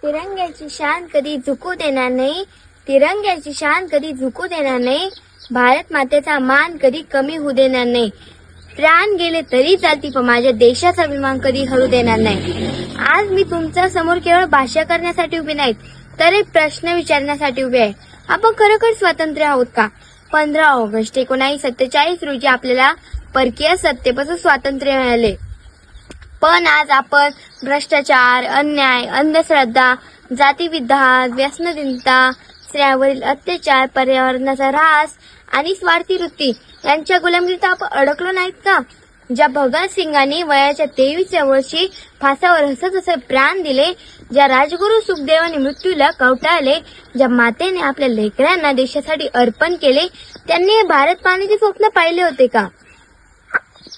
तिरंग्याची शान कधी झुकू देणार नाही, तिरंग्याची शान कधी झुकू देणार नाही, भारत मातेचा मान कधी कमी होऊ देणार नाही. प्राण गेले तरी चालतील पण माझ्या देशाचा अभिमान कधी हरू देणार नाही. आज मी तुमच्या समोर केवळ भाषा करण्यासाठी उभी नाहीत तर एक प्रश्न विचारण्यासाठी उभे आहे. आपण खरोखर स्वतंत्र आहोत का? 15 ऑगस्ट 1947 रोजी आपल्याला परकीय सत्तेपासून स्वातंत्र्य मिळाले. पण आज आपण भ्रष्टाचार, अन्याय, अंधश्रद्धा, जातीविद्वेष, व्यसनचिंता, स्त्रियांवरील अत्याचार, पर्यावरणाचा ऱ्हास आणि स्वार्थी वृत्ती यांच्या गुलामीत आपण अडकलो नाहीत का? ज्या भगतसिंगांनी वयाच्या 23व्या वर्षी फासावर हसत हसत प्राण दिले, ज्या राजगुरू सुखदेवांनी मृत्यूला कवटाळले, ज्या मातेने आपल्या लेकरांना देशासाठी अर्पण केले, त्यांनी हे भारत पाहण्याचे स्वप्न पाहिले होते का?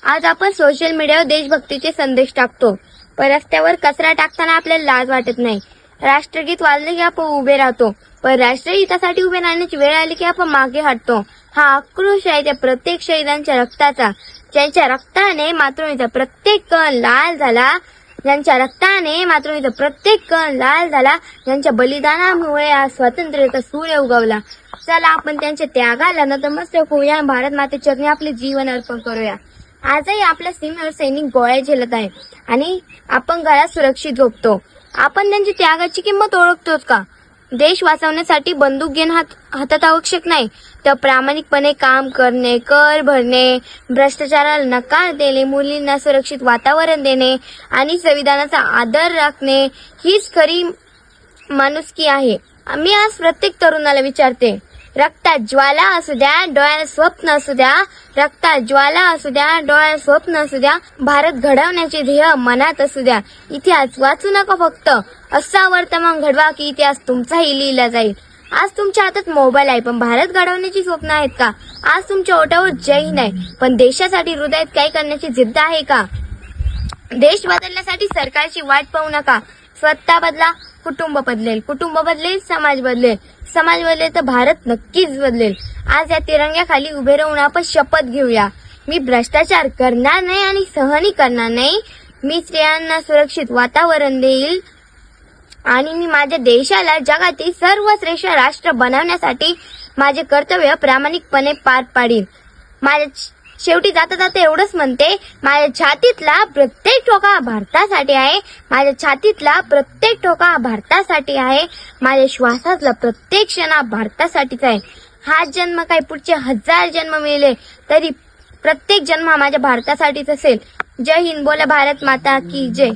आज आपण सोशल मीडियावर देशभक्तीचे संदेश टाकतो, पण रस्त्यावर कचरा टाकताना आपल्याला लाज वाटत नाही. राष्ट्रगीत वाजले की आपण उभे राहतो, पण राष्ट्रहितासाठी उभे राहण्याची वेळ आली की आपण मागे हटतो. हा आक्रोश आहे त्या प्रत्येक शहीदांच्या रक्ताचा, ज्यांच्या रक्ताने मातृभूमीचा प्रत्येक कण लाल झाला, ज्यांच्या रक्ताने मातृभूमीचा प्रत्येक कण लाल झाला, ज्यांच्या बलिदानामुळे आज स्वातंत्र्याचा सूर्य उगवला. चला आपण त्यांच्या त्यागाला नतमस्तक होऊया, भारत मातेच्या चरणी आपले जीवन अर्पण करूया. आजही आपल्या सीमेवर सैनिक गोळ्या झेलत आहे आणि आपण घरात सुरक्षित झोपतो. आपण त्यांच्या त्यागाची किंमत ओळखतोच का? देश वाचवण्यासाठी बंदूक घेणं हातात आवश्यक नाही, तर प्रामाणिकपणे काम करणे, कर भरणे, भ्रष्टाचाराला नकार देणे, मुलींना सुरक्षित वातावरण देणे आणि संविधानाचा आदर राखणे हीच खरी माणुसकी आहे. मी आज प्रत्येक तरुणाला विचारते, रक्तात ज्वाला असू द्या, डोळ्यात स्वप्न असू द्या, रक्तात ज्वाला असू द्या, डोळ्यात स्वप्न असू द्या, भारत घडवण्याचे ध्येय मनात असू द्या. इतिहास वाचू नका, फक्त असा वर्तमान घडवा की इतिहास तुमचाही लिहिला जाईल. आज तुमच्या हातात मोबाईल आहे पण भारत घडवण्याची स्वप्न आहेत का? आज तुमच्या ओठावर जय नाही पण देशासाठी हृदयात काही करण्याची जिद्द आहे का? देश बदलण्यासाठी सरकारची वाट पाहू नका, स्वतः बदला. कुटुंब बदलेल, कुटुंब बदलेल, समाज बदलेल, समाज बदलेल तर भारत नक्कीच बदलेल. आज या तिरंग्याखाली उभे राहून आपण शपथ घेऊया, मी भ्रष्टाचार करणार नाही आणि सहनही करणार नाही. मी स्त्रियांना सुरक्षित वातावरण देईल आणि मी माझ्या देशाला जगातील सर्वश्रेष्ठ राष्ट्र बनवण्यासाठी माझे कर्तव्य प्रामाणिकपणे पार पाडीन. माझ्या शेवटी जाता जाता एवढंच म्हणते, माझ्या छातीतला प्रत्येक ठोका भारतासाठी आहे, माझ्या छातीतला प्रत्येक ठोका भारतासाठी आहे, माझ्या श्वासातला प्रत्येक क्षण भारतासाठीच आहे. हा जन्म काय पुढचे 1000 जन्म मिळले तरी प्रत्येक जन्म माझ्या भारतासाठीच असेल. जय हिंद. बोला भारत माता की जय.